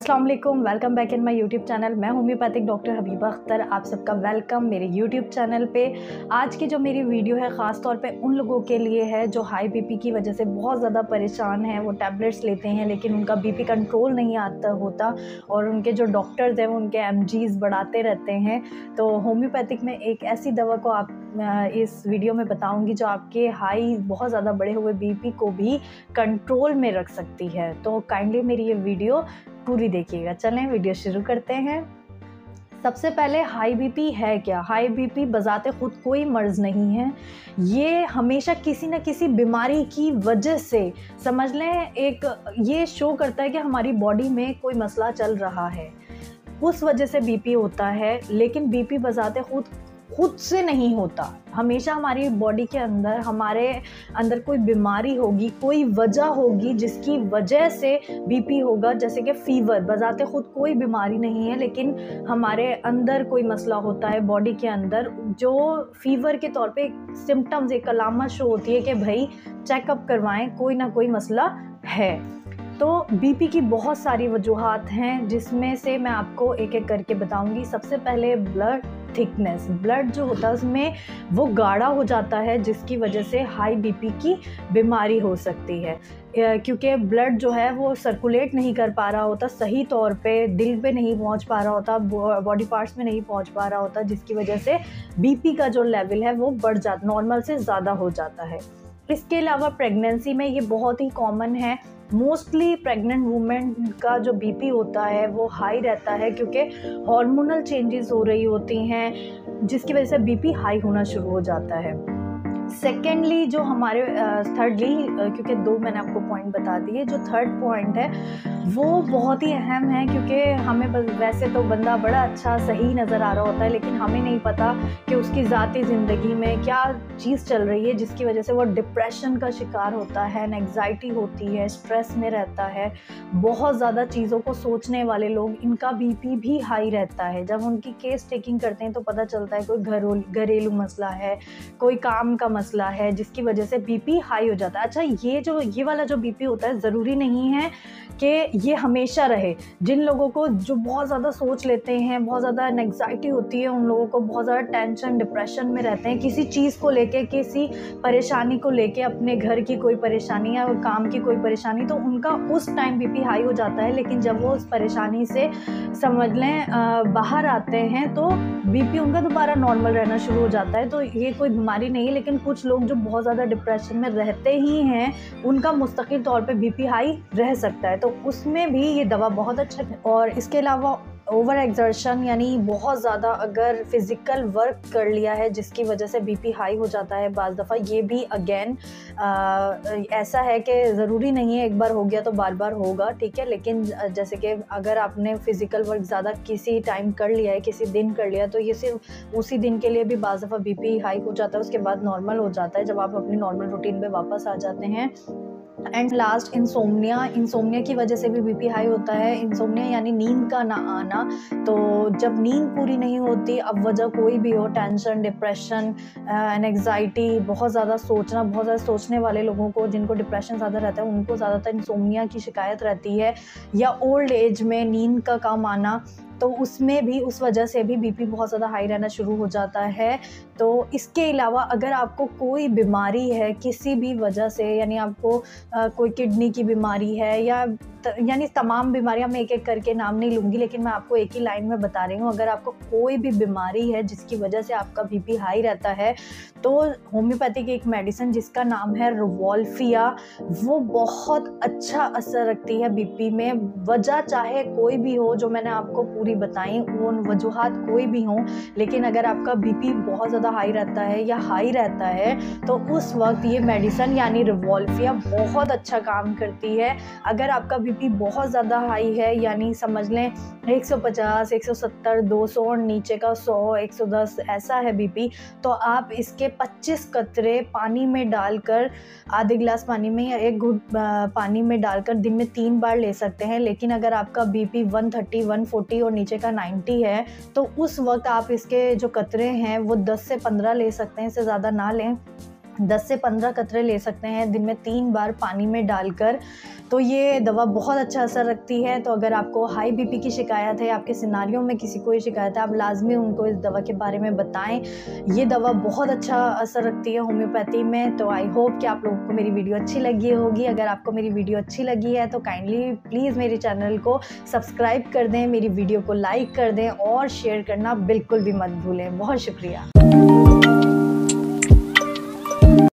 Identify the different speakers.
Speaker 1: अस्सलाम वालेकुम, welcome back in my YouTube channel. मैं होम्योपैथिक डॉक्टर हबीबा अख्तर। आप सबका वेलकम मेरे यूट्यूब चैनल पे। आज की जो मेरी वीडियो है ख़ास तौर पे उन लोगों के लिए है जो हाई बीपी की वजह से बहुत ज़्यादा परेशान हैं। वो टैबलेट्स लेते हैं लेकिन उनका बीपी कंट्रोल नहीं होता और उनके जो डॉक्टर्स हैं वो उनके एमजीज़ बढ़ाते रहते हैं। तो होम्योपैथिक में एक ऐसी दवा को आप इस वीडियो में बताऊंगी जो आपके हाई बहुत ज़्यादा बढ़े हुए बीपी को भी कंट्रोल में रख सकती है। तो काइंडली मेरी ये वीडियो पूरी देखिएगा। चलें वीडियो शुरू करते हैं। सबसे पहले हाई बीपी है क्या? हाई बीपी बजाते खुद कोई मर्ज़ नहीं है। ये हमेशा किसी न किसी बीमारी की वजह से समझ लें, एक ये शो करता है कि हमारी बॉडी में कोई मसला चल रहा है, उस वजह से बीपी होता है। लेकिन बीपी बजाते खुद से नहीं होता। हमेशा हमारी बॉडी के अंदर हमारे अंदर कोई बीमारी होगी, कोई वजह होगी जिसकी वजह से बीपी होगा। जैसे कि फ़ीवर बजाते खुद कोई बीमारी नहीं है लेकिन हमारे अंदर कोई मसला होता है बॉडी के अंदर, जो फ़ीवर के तौर पे सिम्टम्स, एक अलामत शो होती है कि भाई चेकअप करवाएं, कोई ना कोई मसला है। तो बीपी की बहुत सारी वजूहात हैं जिसमें से मैं आपको एक एक करके बताऊंगी। सबसे पहले ब्लड थिकनेस। ब्लड जो होता है उसमें वो गाढ़ा हो जाता है जिसकी वजह से हाई बीपी की बीमारी हो सकती है, क्योंकि ब्लड जो है वो सर्कुलेट नहीं कर पा रहा होता सही तौर पे, दिल पे नहीं पहुंच पा रहा होता, बॉडी पार्ट्स में नहीं पहुंच पा रहा होता, जिसकी वजह से बीपी का जो लेवल है वो बढ़ जाता, नॉर्मल से ज़्यादा हो जाता है। इसके अलावा प्रेगनेंसी में ये बहुत ही कॉमन है। मोस्टली प्रेग्नेंट वुमेन का जो बीपी होता है वो हाई रहता है क्योंकि हार्मोनल चेंजेस हो रही होती हैं जिसकी वजह से बीपी हाई होना शुरू हो जाता है। सेकेंडली जो हमारे थर्डली, क्योंकि दो मैंने आपको पॉइंट बता दिए, जो थर्ड पॉइंट है वो बहुत ही अहम है क्योंकि हमें वैसे तो बंदा बड़ा अच्छा सही नज़र आ रहा होता है लेकिन हमें नहीं पता कि उसकी ज़ाती ज़िंदगी में क्या चीज़ चल रही है जिसकी वजह से वो डिप्रेशन का शिकार होता है, एंग्जाइटी होती है, स्ट्रेस में रहता है। बहुत ज़्यादा चीज़ों को सोचने वाले लोग, इनका बीपी भी हाई रहता है। जब उनकी केस टेकिंग करते हैं तो पता चलता है कोई घरेलू मसला है, कोई काम का मसला है जिसकी वजह से बीपी हाई हो जाता है। अच्छा, ये वाला जो बीपी होता है ज़रूरी नहीं है कि ये हमेशा रहे। जिन लोगों को जो बहुत ज़्यादा सोच लेते हैं, बहुत ज़्यादा एंग्जाइटी होती है, उन लोगों को बहुत ज़्यादा टेंशन, डिप्रेशन में रहते हैं किसी चीज़ को लेके, किसी परेशानी को लेके, अपने घर की कोई परेशानी या काम की कोई परेशानी, तो उनका उस टाइम बीपी हाई हो जाता है। लेकिन जब वो उस परेशानी से समझ लें बाहर आते हैं तो बीपी उनका दोबारा नॉर्मल रहना शुरू हो जाता है। तो ये कोई बीमारी नहीं है। लेकिन कुछ लोग जो बहुत ज़्यादा डिप्रेशन में रहते ही हैं उनका मुस्तकिल तौर पे बीपी हाई रह सकता है, तो उसमें भी ये दवा बहुत अच्छा है। और इसके अलावा ओवर एक्सर्शन, यानी बहुत ज़्यादा अगर फिज़िकल वर्क कर लिया है जिसकी वजह से बीपी हाई हो जाता है बाज़ दफ़ा, ये भी अगेन ऐसा है कि ज़रूरी नहीं है एक बार हो गया तो बार बार होगा, ठीक है। लेकिन जैसे कि अगर आपने फ़िज़िकल वर्क ज़्यादा किसी टाइम कर लिया है, किसी दिन कर लिया, तो ये सिर्फ उसी दिन के लिए भी बाज़ दफ़ा बीपी हाई हो जाता है, उसके बाद नॉर्मल हो जाता है जब आप अपनी नॉर्मल रूटीन पे वापस आ जाते हैं। एंड लास्ट, इंसोम्निया की वजह से भी बीपी हाई होता है। इंसोम्निया यानी नींद का ना आना। तो जब नींद पूरी नहीं होती, अब वजह कोई भी हो, टेंशन, डिप्रेशन, एंग्जाइटी, बहुत ज़्यादा सोचना, बहुत ज़्यादा सोचने वाले लोगों को, जिनको डिप्रेशन ज़्यादा रहता है, उनको ज़्यादातर इंसोम्निया की शिकायत रहती है, या ओल्ड एज में नींद का कम आना, तो उसमें भी, उस वजह से भी बीपी बहुत ज़्यादा हाई रहना शुरू हो जाता है। तो इसके अलावा अगर आपको कोई बीमारी है किसी भी वजह से, यानी आपको कोई किडनी की बीमारी है या यानी तमाम बीमारियां, मैं एक एक करके नाम नहीं लूँगी लेकिन मैं आपको एक ही लाइन में बता रही हूँ, अगर आपको कोई भी बीमारी है जिसकी वजह से आपका बीपी हाई रहता है तो होम्योपैथी की एक मेडिसिन जिसका नाम है रिवॉल्फिया, वो बहुत अच्छा असर रखती है बीपी में। वजह चाहे कोई भी हो जो मैंने आपको पूरी बताई, वो वजूहात कोई भी हों, लेकिन अगर आपका बीपी बहुत ज़्यादा हाई रहता है या हाई रहता है तो उस वक्त ये मेडिसिन यानी रिवॉल्फिया बहुत अच्छा काम करती है। अगर आपका बीपी बहुत ज़्यादा हाई है, यानी समझ लें 150, 170, 200 और नीचे का 100, 110 ऐसा है बीपी, तो आप इसके 25 कतरे पानी में डालकर, आधे गिलास पानी में या एक घूंट पानी में डालकर दिन में 3 बार ले सकते हैं। लेकिन अगर आपका बीपी 130, 140 और नीचे का 90 है तो उस वक्त आप इसके जो कतरे हैं वो 10 से 15 ले सकते हैं, इससे ज़्यादा ना लें। 10 से 15 कतरे ले सकते हैं दिन में 3 बार पानी में डालकर। तो ये दवा बहुत अच्छा असर रखती है। तो अगर आपको हाई बीपी की शिकायत है, आपके सिनारियों में किसी को ये शिकायत है, आप लाजमी उनको इस दवा के बारे में बताएं। ये दवा बहुत अच्छा असर रखती है होम्योपैथी में। तो आई होप कि आप लोगों को मेरी वीडियो अच्छी लगी होगी। अगर आपको मेरी वीडियो अच्छी लगी है तो काइंडली प्लीज़ मेरे चैनल को सब्सक्राइब कर दें, मेरी वीडियो को लाइक कर दें और शेयर करना बिल्कुल भी मत भूलें। बहुत शुक्रिया।